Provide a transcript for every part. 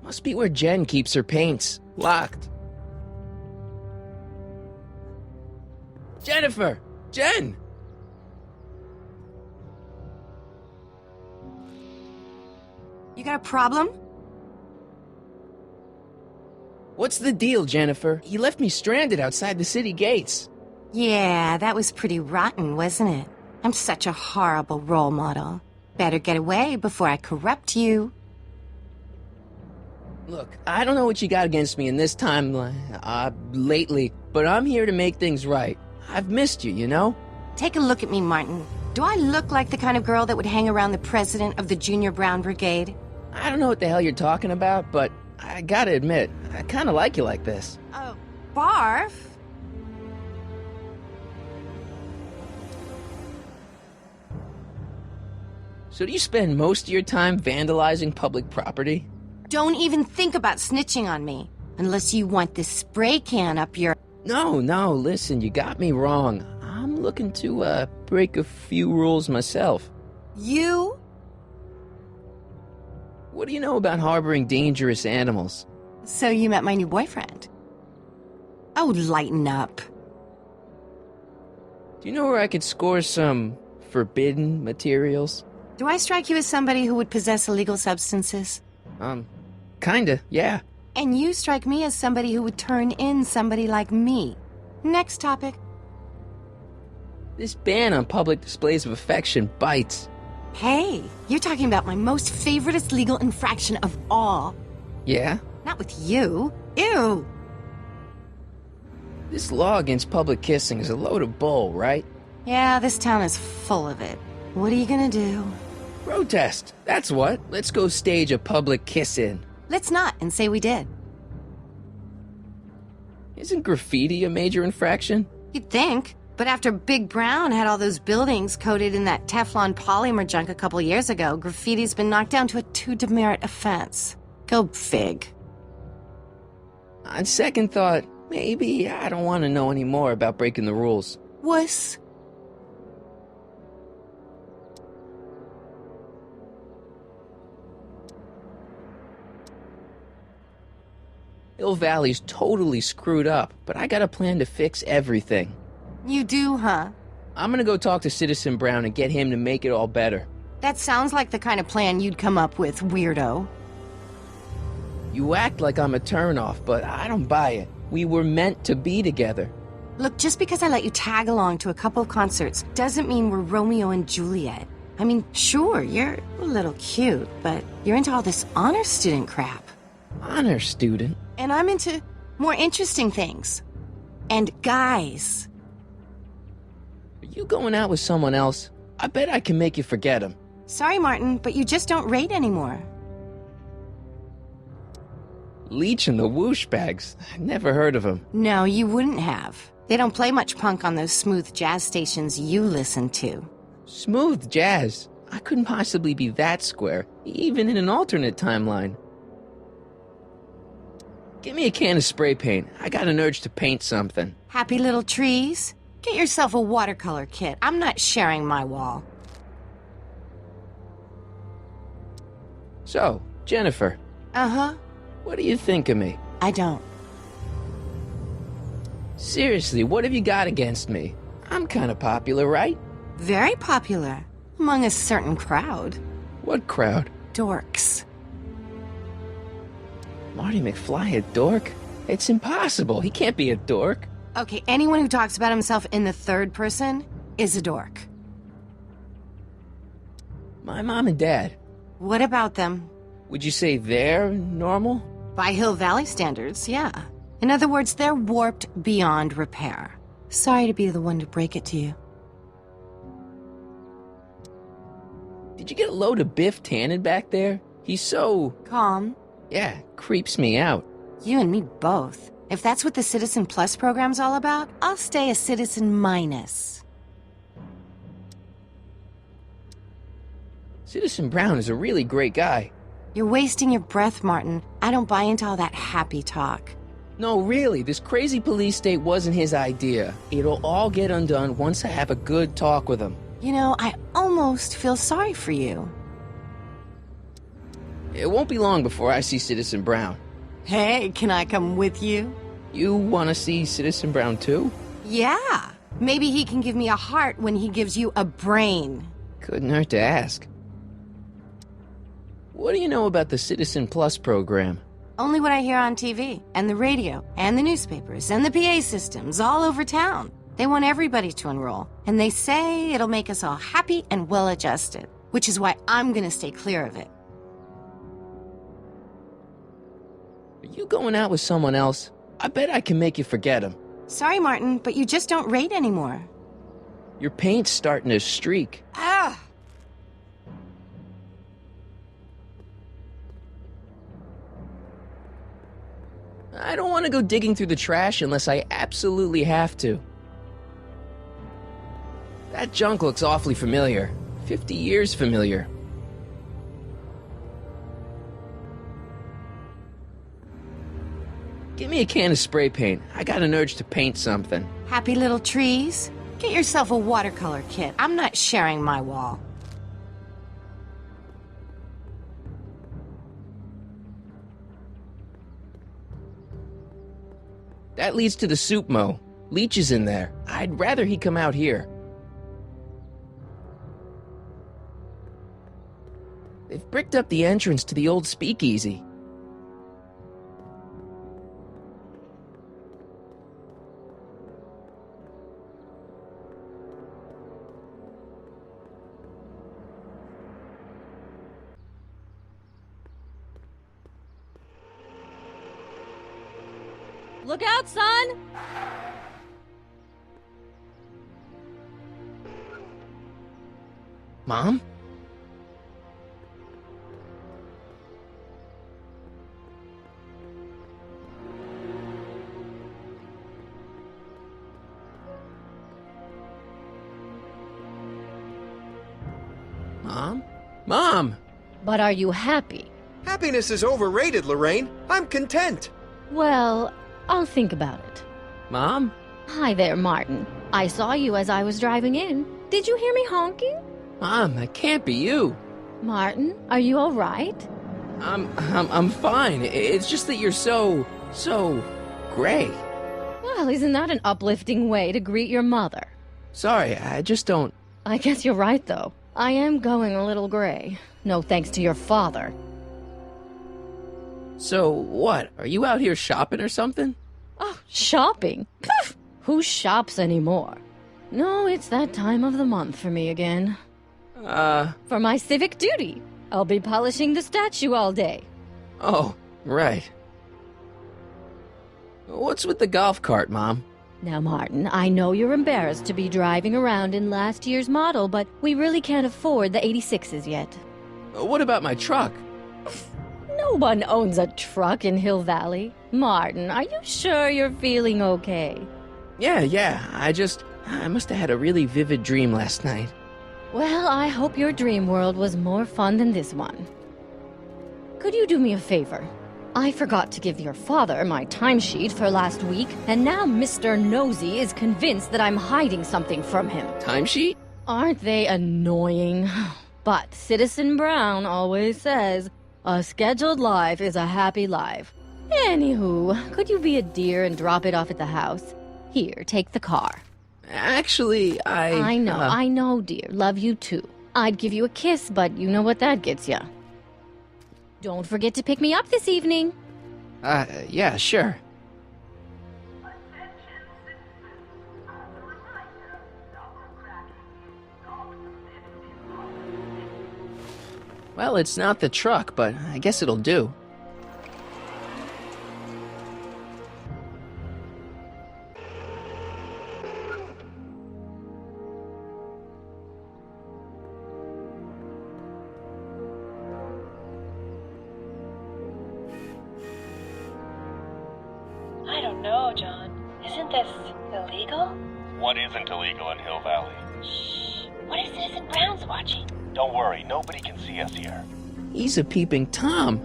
Must be where Jen keeps her paints. Locked. Jennifer! Jen! You got a problem? What's the deal, Jennifer? You left me stranded outside the city gates. Yeah, that was pretty rotten, wasn't it? I'm such a horrible role model. Better get away before I corrupt you. Look, I don't know what you got against me in this time, lately, but I'm here to make things right. I've missed you, you know? Take a look at me, Martin. Do I look like the kind of girl that would hang around the president of the Junior Brown Brigade? I don't know what the hell you're talking about, but I gotta admit, I kinda like you like this. Oh, barf? So do you spend most of your time vandalizing public property? Don't even think about snitching on me, unless you want this spray can up your... No, listen, you got me wrong. I'm looking to, break a few rules myself. You? What do you know about harboring dangerous animals? So you met my new boyfriend. Oh, lighten up. Do you know where I could score some forbidden materials? Do I strike you as somebody who would possess illegal substances? Kinda, yeah. And you strike me as somebody who would turn in somebody like me. Next topic. This ban on public displays of affection bites. Hey, you're talking about my most favoriteest legal infraction of all. Yeah? Not with you. Ew! This law against public kissing is a load of bull, right? Yeah, this town is full of it. What are you gonna do? Protest, that's what. Let's go stage a public kiss-in. Let's not, and say we did. Isn't graffiti a major infraction? You'd think. But after Big Brown had all those buildings coated in that Teflon polymer junk a couple years ago, graffiti's been knocked down to a 2 demerit offense. Go fig. On second thought, maybe I don't want to know any more about breaking the rules. Wuss. Hill Valley's totally screwed up, but I got a plan to fix everything. You do, huh? I'm gonna go talk to Citizen Brown and get him to make it all better. That sounds like the kind of plan you'd come up with, weirdo. You act like I'm a turnoff, but I don't buy it. We were meant to be together. Look, just because I let you tag along to a couple of concerts doesn't mean we're Romeo and Juliet. I mean, sure, you're a little cute, but you're into all this honor student crap. Honor student? And I'm into more interesting things. And guys. Are you going out with someone else? I bet I can make you forget him. Sorry, Martin, but you just don't rate anymore. Leech and the Whoosh Bags. I've never heard of them. No, you wouldn't have. They don't play much punk on those smooth jazz stations you listen to. Smooth jazz? I couldn't possibly be that square, even in an alternate timeline. Give me a can of spray paint. I got an urge to paint something. Happy little trees? Get yourself a watercolor kit. I'm not sharing my wall. So, Jennifer. Uh-huh. What do you think of me? I don't. Seriously, what have you got against me? I'm kind of popular, right? Very popular. Among a certain crowd. What crowd? Dorks. Marty McFly a dork? It's impossible. He can't be a dork. Okay, anyone who talks about himself in the third person is a dork. My mom and dad. What about them? Would you say they're normal? By Hill Valley standards, yeah. In other words, they're warped beyond repair. Sorry to be the one to break it to you. Did you get a load of Biff Tannen back there? He's so... Calm. Yeah, creeps me out. You and me both. If that's what the Citizen Plus program's all about, I'll stay a Citizen Minus. Citizen Brown is a really great guy. You're wasting your breath, Martin. I don't buy into all that happy talk. No, really, this crazy police state wasn't his idea. It'll all get undone once I have a good talk with him. You know, I almost feel sorry for you. It won't be long before I see Citizen Brown. Hey, can I come with you? You want to see Citizen Brown too? Yeah. Maybe he can give me a heart when he gives you a brain. Couldn't hurt to ask. What do you know about the Citizen Plus program? Only what I hear on TV, and the radio, and the newspapers, and the PA systems all over town. They want everybody to enroll, and they say it'll make us all happy and well-adjusted, which is why I'm gonna stay clear of it. Are you going out with someone else? I bet I can make you forget him. Sorry, Martin, but you just don't rate anymore. Your paint's starting to streak. Ah! I don't want to go digging through the trash unless I absolutely have to. That junk looks awfully familiar. 50 years familiar. Give me a can of spray paint. I got an urge to paint something. Happy little trees? Get yourself a watercolor kit. I'm not sharing my wall. That leads to the soup mo. Leech is in there. I'd rather he come out here. They've bricked up the entrance to the old speakeasy. Look out, son! Mom? Mom? Mom! But are you happy? Happiness is overrated, Lorraine. I'm content. Well, I'll think about it. Mom? Hi there, Martin. I saw you as I was driving in. Did you hear me honking? Mom, that can't be you. Martin, are you all right? I'm fine. It's just that you're so gray. Well, isn't that an uplifting way to greet your mother? Sorry, I just don't... I guess you're right, though. I am going a little gray. No thanks to your father. So, what? Are you out here shopping or something? Oh, shopping? Poof! Who shops anymore? No, it's that time of the month for me again. For my civic duty. I'll be polishing the statue all day. Oh, right. What's with the golf cart, Mom? Now, Martin, I know you're embarrassed to be driving around in last year's model, but we really can't afford the 86s yet. What about my truck? No one owns a truck in Hill Valley. Martin, are you sure you're feeling okay? Yeah, I must have had a really vivid dream last night. Well, I hope your dream world was more fun than this one. Could you do me a favor? I forgot to give your father my timesheet for last week, and now Mr. Nosy is convinced that I'm hiding something from him. Timesheet? Aren't they annoying? But Citizen Brown always says, a scheduled life is a happy life. Anywho, could you be a dear and drop it off at the house? Here, take the car. Actually, I know, dear. Love you too. I'd give you a kiss, but you know what that gets ya. Don't forget to pick me up this evening. Yeah, sure. Well, it's not the truck, but I guess it'll do. I don't know, John. Isn't this illegal? What isn't illegal in Hill Valley? Shh. What if Citizen Brown's watching? Don't worry, nobody can see us here. He's a peeping Tom.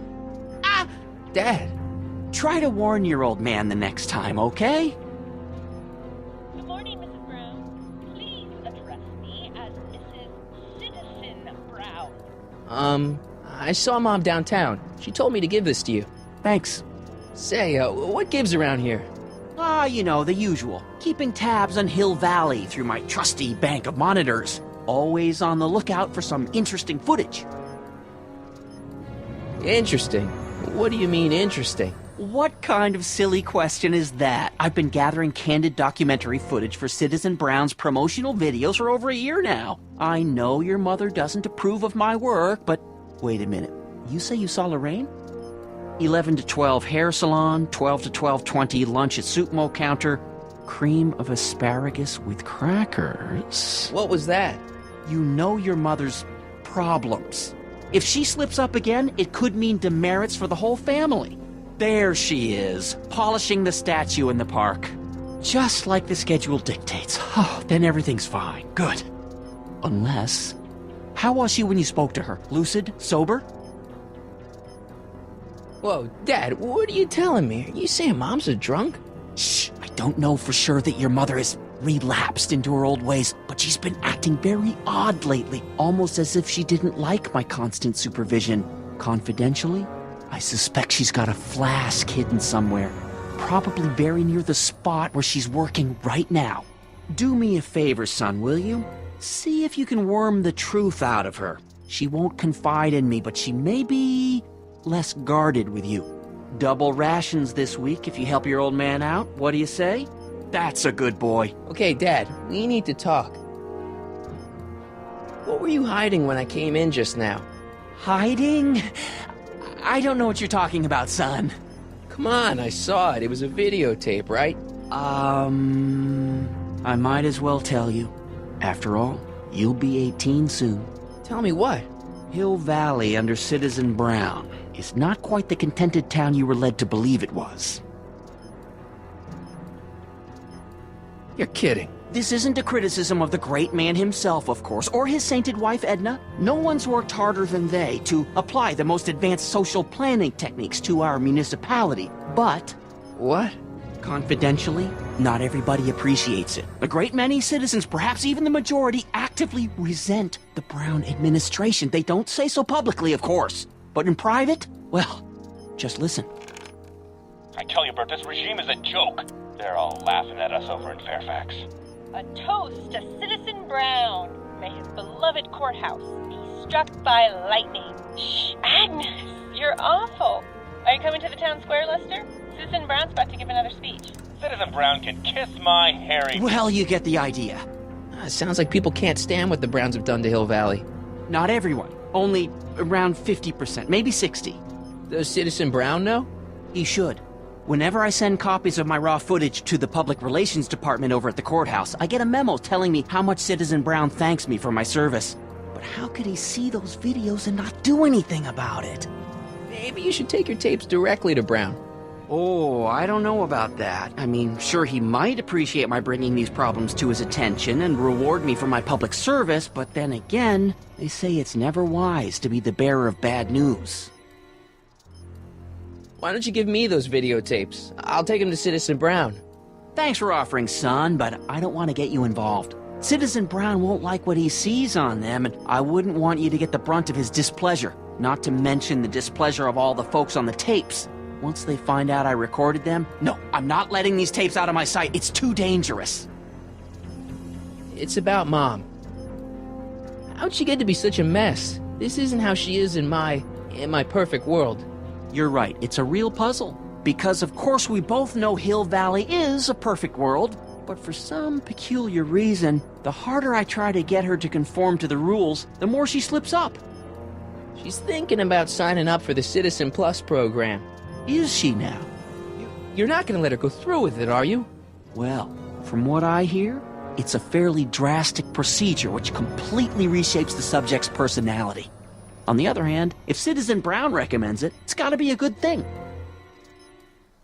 Ah! Dad. Try to warn your old man the next time, okay? Good morning, Mrs. Brown. Please address me as Mrs. Citizen Brown. I saw Mom downtown. She told me to give this to you. Thanks. Say, what gives around here? Ah, you know, the usual. Keeping tabs on Hill Valley through my trusty bank of monitors. Always on the lookout for some interesting footage. Interesting. What do you mean, interesting? What kind of silly question is that? I've been gathering candid documentary footage for Citizen Brown's promotional videos for over a year now. I know your mother doesn't approve of my work, but wait a minute. You say you saw Lorraine? 11 to 12 hair salon, 12 to 12:20 lunch at soup mo counter, cream of asparagus with crackers. What was that? You know your mother's problems. If she slips up again, it could mean demerits for the whole family. There she is, polishing the statue in the park. Just like the schedule dictates. Oh, then everything's fine. Good. Unless... How was she when you spoke to her? Lucid? Sober? Whoa, Dad, what are you telling me? Are you saying Mom's a drunk? Shh, I don't know for sure that your mother has relapsed into her old ways, but she's been acting very odd lately, almost as if she didn't like my constant supervision. Confidentially, I suspect she's got a flask hidden somewhere, probably very near the spot where she's working right now. Do me a favor, son, will you? See if you can worm the truth out of her. She won't confide in me, but she may be less guarded with you. Double rations this week if you help your old man out. What do you say? That's a good boy. Okay, Dad, we need to talk. What were you hiding when I came in just now? Hiding? I don't know what you're talking about, son. Come on, I saw it. It was a videotape, right? I might as well tell you. After all, you'll be 18 soon. Tell me what? Hill Valley under Citizen Brown is not quite the contented town you were led to believe it was. You're kidding. This isn't a criticism of the great man himself, of course, or his sainted wife, Edna. No one's worked harder than they to apply the most advanced social planning techniques to our municipality. But... What? Confidentially, not everybody appreciates it. A great many citizens, perhaps even the majority, actively resent the Brown administration. They don't say so publicly, of course. But in private, well, just listen. I tell you, Bert, this regime is a joke. They're all laughing at us over in Fairfax. A toast to Citizen Brown. May his beloved courthouse be struck by lightning. Shh, Agnes, you're awful. Are you coming to the town square, Lester? Citizen Brown's about to give another speech. Citizen Brown can kiss my hairy... Well, you get the idea. Sounds like people can't stand what the Browns have done to Hill Valley. Not everyone. Only around 50%, maybe 60. Does Citizen Brown know? He should. Whenever I send copies of my raw footage to the Public Relations Department over at the courthouse, I get a memo telling me how much Citizen Brown thanks me for my service. But how could he see those videos and not do anything about it? Maybe you should take your tapes directly to Brown. Oh, I don't know about that. I mean, sure, he might appreciate my bringing these problems to his attention and reward me for my public service, but then again, they say it's never wise to be the bearer of bad news. Why don't you give me those videotapes? I'll take them to Citizen Brown. Thanks for offering, son, but I don't want to get you involved. Citizen Brown won't like what he sees on them, and I wouldn't want you to get the brunt of his displeasure, not to mention the displeasure of all the folks on the tapes. Once they find out I recorded them, no, I'm not letting these tapes out of my sight. It's too dangerous. It's about Mom. How'd she get to be such a mess? This isn't how she is in my perfect world. You're right, it's a real puzzle. Because of course we both know Hill Valley is a perfect world, but for some peculiar reason, the harder I try to get her to conform to the rules, the more she slips up. She's thinking about signing up for the Citizen Plus program. Is she now? You're not going to let her go through with it, are you? Well, from what I hear, it's a fairly drastic procedure which completely reshapes the subject's personality. On the other hand, if Citizen Brown recommends it, it's gotta be a good thing.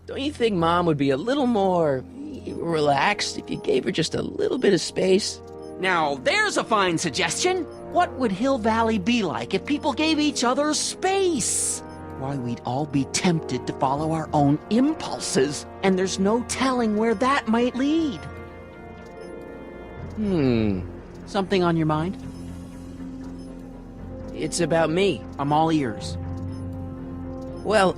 Don't you think Mom would be a little more relaxed if you gave her just a little bit of space? Now, there's a fine suggestion. What would Hill Valley be like if people gave each other space? Why, we'd all be tempted to follow our own impulses, and there's no telling where that might lead. Something on your mind? It's about me. I'm all ears. Well,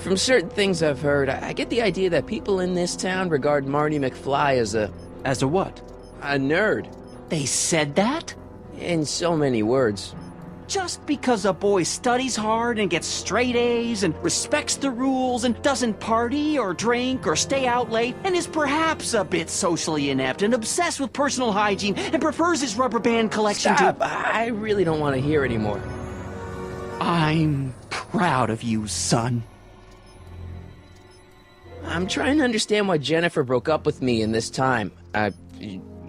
from certain things I've heard, I get the idea that people in this town regard Marty McFly as a As a what? nerd. They said that? In so many words. Just because a boy studies hard and gets straight A's and respects the rules and doesn't party or drink or stay out late and is perhaps a bit socially inept and obsessed with personal hygiene and prefers his rubber band collection Stop! to... I really don't want to hear anymore. I'm proud of you, son. I'm trying to understand why Jennifer broke up with me in this time.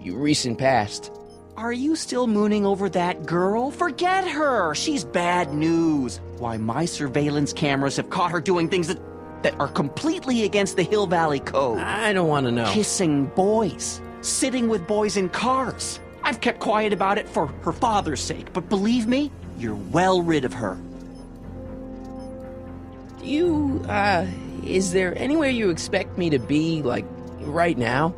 Recent past. Are you still mooning over that girl? Forget her! She's bad news. Why, my surveillance cameras have caught her doing things that are completely against the Hill Valley Code. I don't want to know. Kissing boys. Sitting with boys in cars. I've kept quiet about it for her father's sake, but believe me, you're well rid of her. Is there anywhere you expect me to be, like, right now?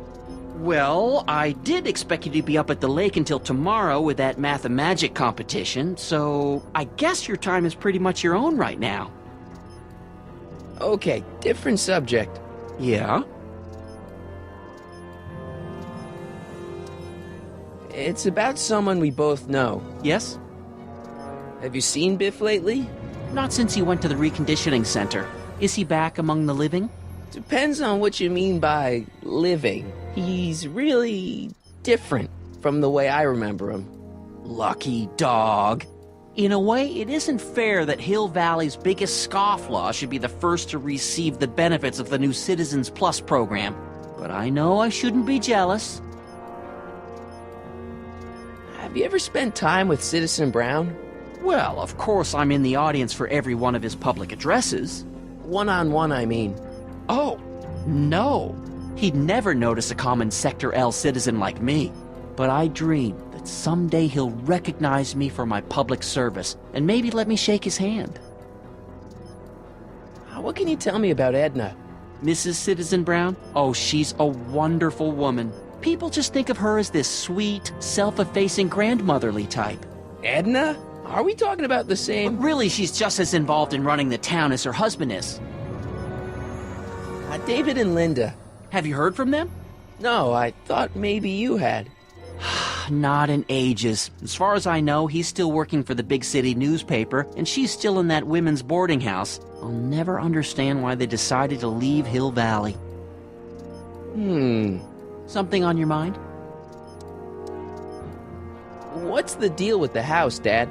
Well, I did expect you to be up at the lake until tomorrow with that math-magic competition, so I guess your time is pretty much your own right now. Okay, different subject. Yeah? It's about someone we both know. Yes? Have you seen Biff lately? Not since he went to the reconditioning center. Is he back among the living? Depends on what you mean by living. He's really different from the way I remember him. Lucky dog. In a way, it isn't fair that Hill Valley's biggest scofflaw should be the first to receive the benefits of the new Citizens Plus program. But I know I shouldn't be jealous. Have you ever spent time with Citizen Brown? Well, of course I'm in the audience for every one of his public addresses. One-on-one, I mean. Oh, no. He'd never notice a common Sector L citizen like me. But I dream that someday he'll recognize me for my public service and maybe let me shake his hand. What can you tell me about Edna? Mrs. Citizen Brown? Oh, she's a wonderful woman. People just think of her as this sweet, self-effacing grandmotherly type. Edna? Are we talking about the same? But really, she's just as involved in running the town as her husband is. David and Linda. Have you heard from them? No, I thought maybe you had. Not in ages. As far as I know, he's still working for the big city newspaper, and she's still in that women's boarding house. I'll never understand why they decided to leave Hill Valley. Something on your mind? What's the deal with the house, Dad?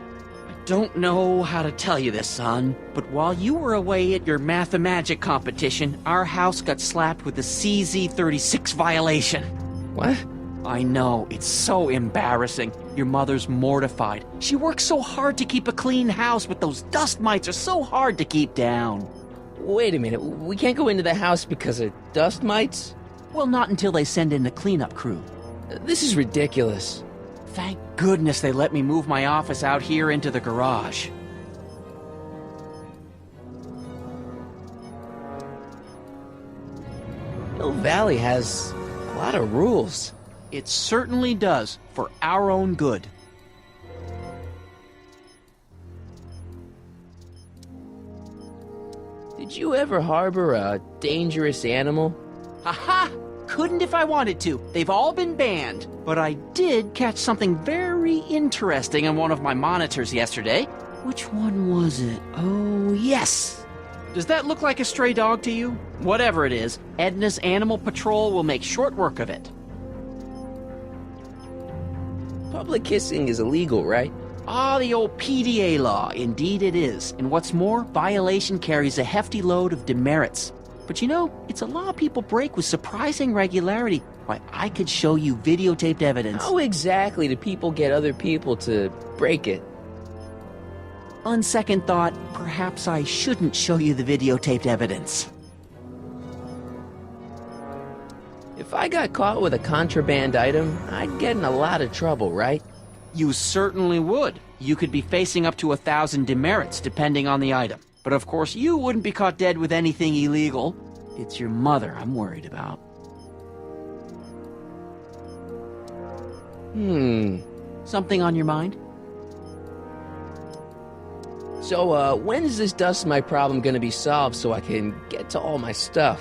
Don't know how to tell you this, son, but while you were away at your math-magic competition, our house got slapped with a CZ36 violation. What? I know, it's so embarrassing. Your mother's mortified. She works so hard to keep a clean house, but those dust mites are so hard to keep down. Wait a minute, we can't go into the house because of dust mites? Well, not until they send in the cleanup crew. This is ridiculous. Thank goodness they let me move my office out here into the garage. Hill Valley has a lot of rules. It certainly does, for our own good. Did you ever harbor a dangerous animal? Ha-ha! Couldn't if I wanted to. They've all been banned. But I did catch something very interesting on one of my monitors yesterday. Which one was it? Oh, yes! Does that look like a stray dog to you? Whatever it is, Edna's Animal Patrol will make short work of it. Public kissing is illegal, right? Ah, the old PDA law. Indeed it is. And what's more, violation carries a hefty load of demerits. But you know, it's a law people break with surprising regularity. Why, I could show you videotaped evidence. How exactly do people get other people to break it? On second thought, perhaps I shouldn't show you the videotaped evidence. If I got caught with a contraband item, I'd get in a lot of trouble, right? You certainly would. You could be facing up to 1,000 demerits, depending on the item. But of course, you wouldn't be caught dead with anything illegal. It's your mother I'm worried about. Something on your mind? So, when's this dust mite problem gonna be solved so I can get to all my stuff?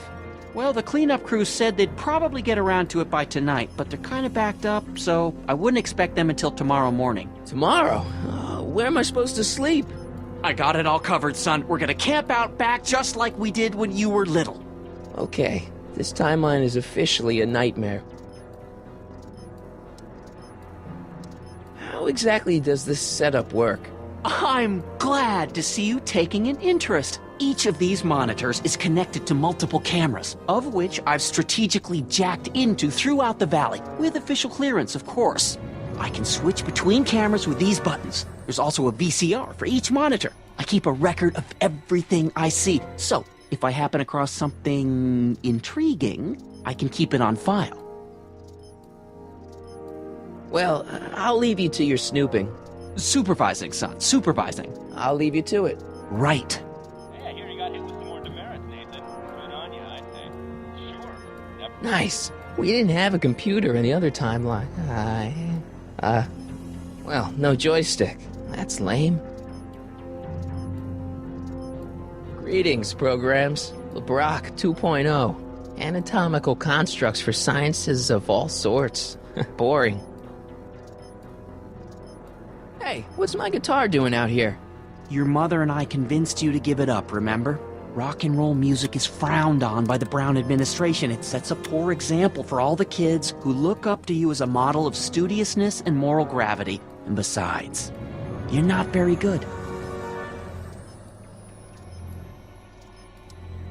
Well, the cleanup crew said they'd probably get around to it by tonight, but they're kind of backed up, so I wouldn't expect them until tomorrow morning. Tomorrow? Where am I supposed to sleep? I got it all covered, son. We're gonna camp out back just like we did when you were little. Okay, this timeline is officially a nightmare. How exactly does this setup work? I'm glad to see you taking an interest. Each of these monitors is connected to multiple cameras, of which I've strategically jacked into throughout the valley, with official clearance, of course. I can switch between cameras with these buttons. There's also a VCR for each monitor. I keep a record of everything I see, so if I happen across something intriguing, I can keep it on file. Well, I'll leave you to your snooping. Supervising, son, supervising. I'll leave you to it. Right. Hey, I hear you got hit with some more demerits, Nathan. Good on you, I'd say. Sure. Yep. Nice. We didn't have a computer in the other timeline. Well, no joystick. That's lame. Greetings, programs. LeBrock 2.0. Anatomical constructs for sciences of all sorts. Boring. Hey, what's my guitar doing out here? Your mother and I convinced you to give it up, remember? Rock and roll music is frowned on by the Brown administration. It sets a poor example for all the kids who look up to you as a model of studiousness and moral gravity. And besides, you're not very good.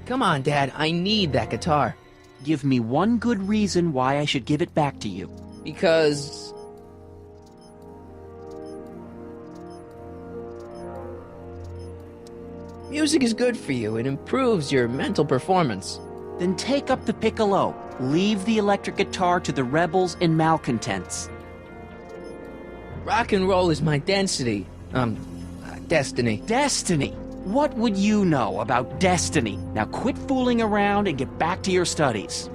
Come on, Dad, I need that guitar. Give me one good reason why I should give it back to you. Because... music is good for you. It improves your mental performance. Then take up the piccolo. Leave the electric guitar to the rebels and malcontents. Rock and roll is my density. Destiny. Destiny? What would you know about destiny? Now quit fooling around and get back to your studies.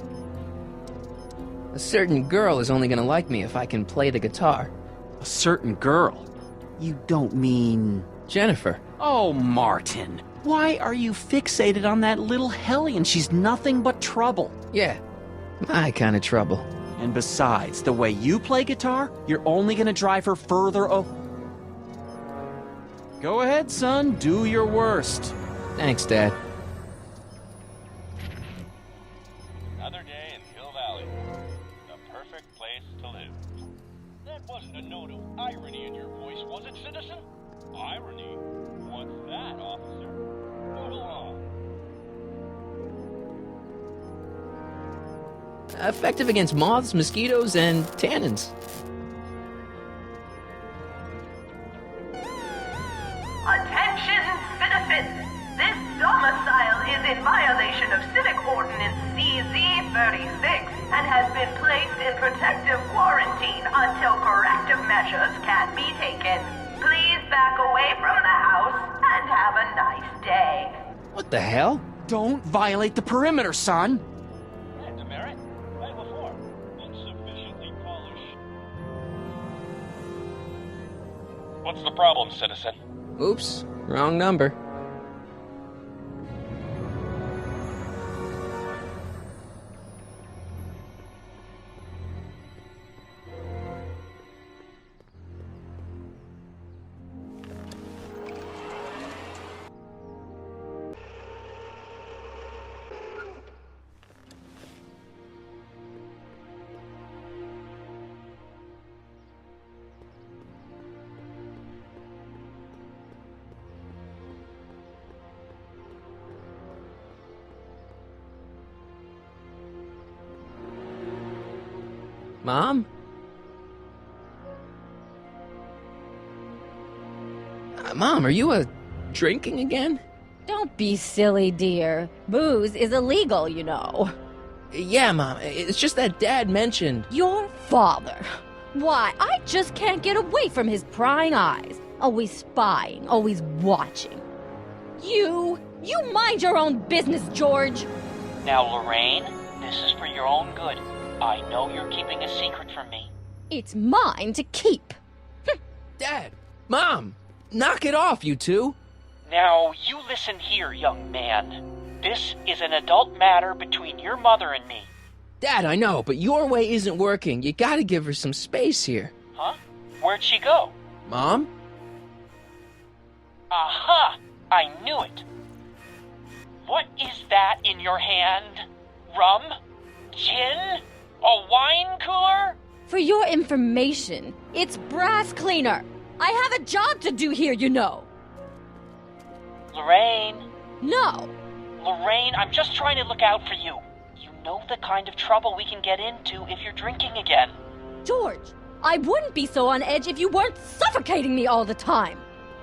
A certain girl is only gonna like me if I can play the guitar. A certain girl? You don't mean... Jennifer. Oh, Martin. Why are you fixated on that little hellion? She's nothing but trouble. Yeah, my kind of trouble. And besides, the way you play guitar, you're only gonna drive her further Go ahead, son. Do your worst. Thanks, Dad. Another day in Hill Valley. The perfect place to live. That wasn't a note of irony in your voice, was it, citizen? Irony? What's that, officer? Move along. Effective against moths, mosquitoes, and tannins. Attention, citizens! This domicile is in violation of Civic Ordinance CZ-36 and has been placed in protective quarantine until corrective measures can be taken. Please back away from the house and have a nice day. What the hell? Don't violate the perimeter, son. Hey, demerit? Right before. Insufficiently polished. What's the problem, citizen? Oops, wrong number. Mom? Mom, are you drinking again? Don't be silly, dear. Booze is illegal, you know. Yeah, Mom. It's just that Dad mentioned... Your father. Why, I just can't get away from his prying eyes. Always spying, always watching. You mind your own business, George. Now, Lorraine, this is for your own good. I know you're keeping a secret from me. It's mine to keep. Dad! Mom! Knock it off, you two! Now, you listen here, young man. This is an adult matter between your mother and me. Dad, I know, but your way isn't working. You gotta give her some space here. Huh? Where'd she go? Mom? Aha! I knew it. What is that in your hand? Rum? Gin? A wine cooler? For your information, it's brass cleaner. I have a job to do here, you know. Lorraine. No. Lorraine, I'm just trying to look out for you. You know the kind of trouble we can get into if you're drinking again. George, I wouldn't be so on edge if you weren't suffocating me all the time.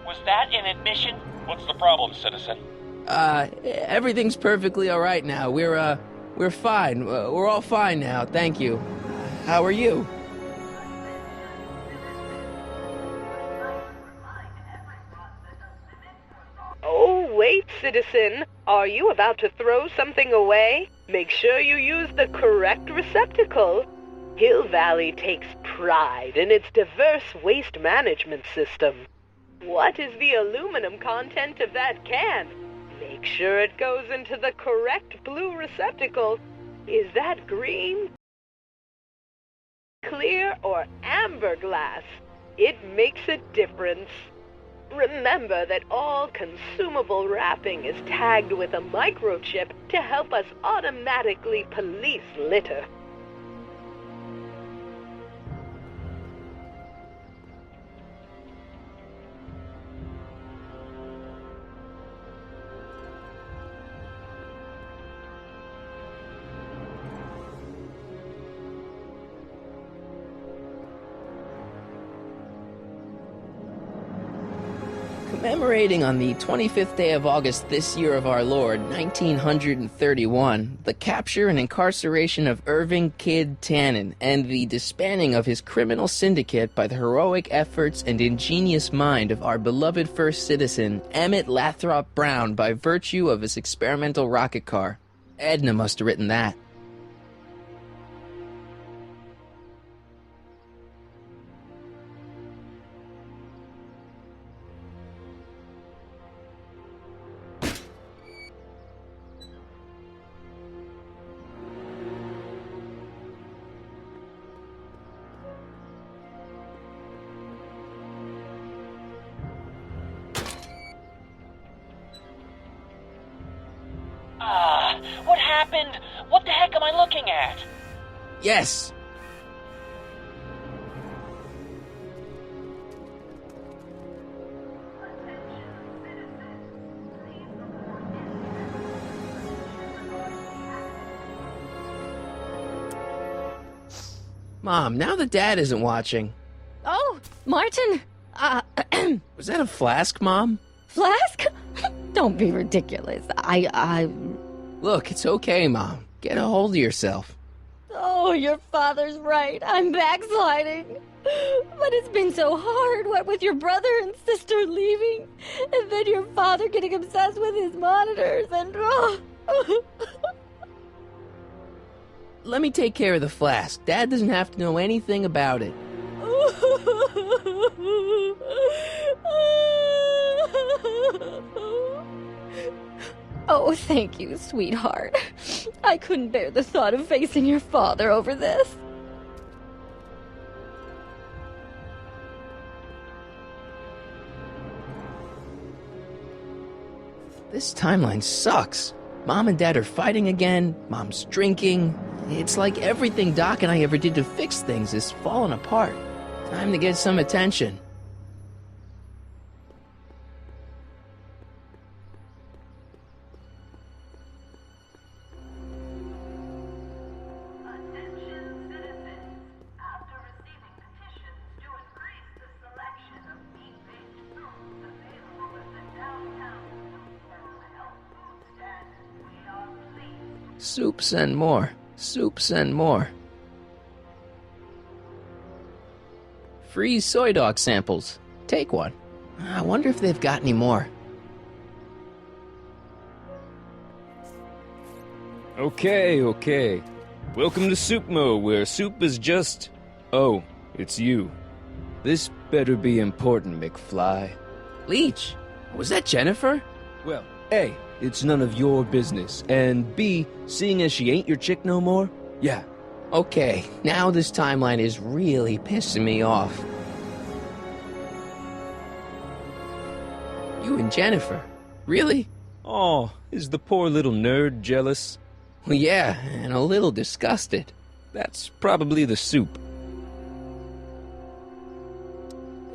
Was that an admission? What's the problem, citizen? Everything's perfectly all right now. We're fine. We're all fine now, thank you. How are you? Oh, wait, citizen. Are you about to throw something away? Make sure you use the correct receptacle. Hill Valley takes pride in its diverse waste management system. What is the aluminum content of that can? Make sure it goes into the correct blue receptacle. Is that green, clear, or amber glass? It makes a difference. Remember that all consumable wrapping is tagged with a microchip to help us automatically police litter. Commemorating on the 25th day of August this year of our Lord, 1931, the capture and incarceration of Irving Kid Tannen and the disbanding of his criminal syndicate by the heroic efforts and ingenious mind of our beloved first citizen, Emmett Lathrop Brown, by virtue of his experimental rocket car. Edna must have written that. What happened? What the heck am I looking at? Yes! Mom, now that Dad isn't watching. Oh, Martin. Was that a flask, Mom? Flask? Don't be ridiculous. Look, it's okay, Mom. Get a hold of yourself. Oh, your father's right. I'm backsliding. But it's been so hard, what with your brother and sister leaving, and then your father getting obsessed with his monitors, and... Let me take care of the flask. Dad doesn't have to know anything about it. Oh, thank you, sweetheart. I couldn't bear the thought of facing your father over this. This timeline sucks. Mom and Dad are fighting again. Mom's drinking. It's like everything Doc and I ever did to fix things is falling apart. Time to get some attention. Soups and more. Soups and more. Free soy dog samples. Take one. I wonder if they've got any more. Okay. Welcome to Soupmo, where soup is just... Oh, it's you. This better be important, McFly. Leech, Was that Jennifer? Well, A, it's none of your business, and B, seeing as she ain't your chick no more, yeah. Okay, now this timeline is really pissing me off. You and Jennifer? Really? Oh, is the poor little nerd jealous? Well, yeah, and a little disgusted. That's probably the soup.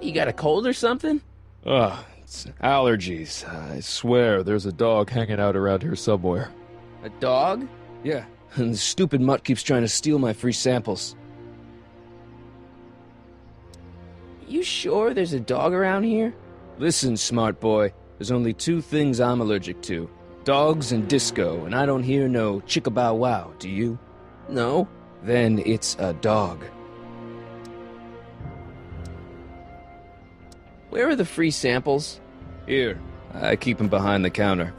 You got a cold or something? Ugh, it's allergies. I swear there's a dog hanging out around here somewhere. A dog? Yeah, and the stupid mutt keeps trying to steal my free samples. You sure there's a dog around here? Listen, smart boy, there's only two things I'm allergic to. Dogs and disco, and I don't hear no chicka-bow-wow, do you? No. Then it's a dog. Where are the free samples? Here, I keep them behind the counter.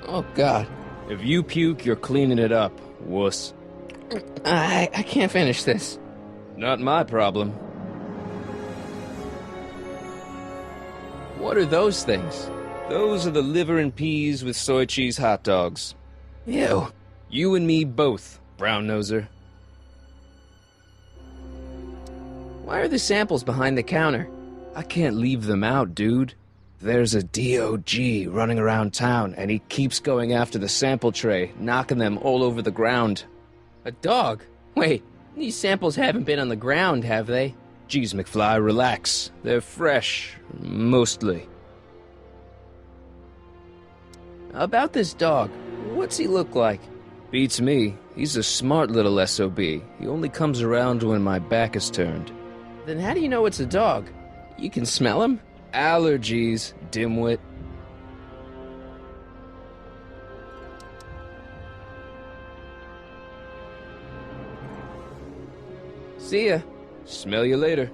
Oh, God. If you puke, you're cleaning it up, wuss. I can't finish this. Not my problem. What are those things? Those are the liver and peas with soy cheese hot dogs. Ew. You and me both, brown noser. Why are the samples behind the counter? I can't leave them out, dude. There's a DOG running around town, and he keeps going after the sample tray, knocking them all over the ground. A dog? Wait, these samples haven't been on the ground, have they? Geez, McFly, relax. They're fresh, mostly. About this dog, what's he look like? Beats me. He's a smart little SOB. He only comes around when my back is turned. Then how do you know it's a dog? You can smell him? Allergies, dimwit. See ya. Smell you later.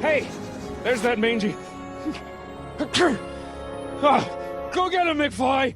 Hey! There's that mangy. Go get him, McFly!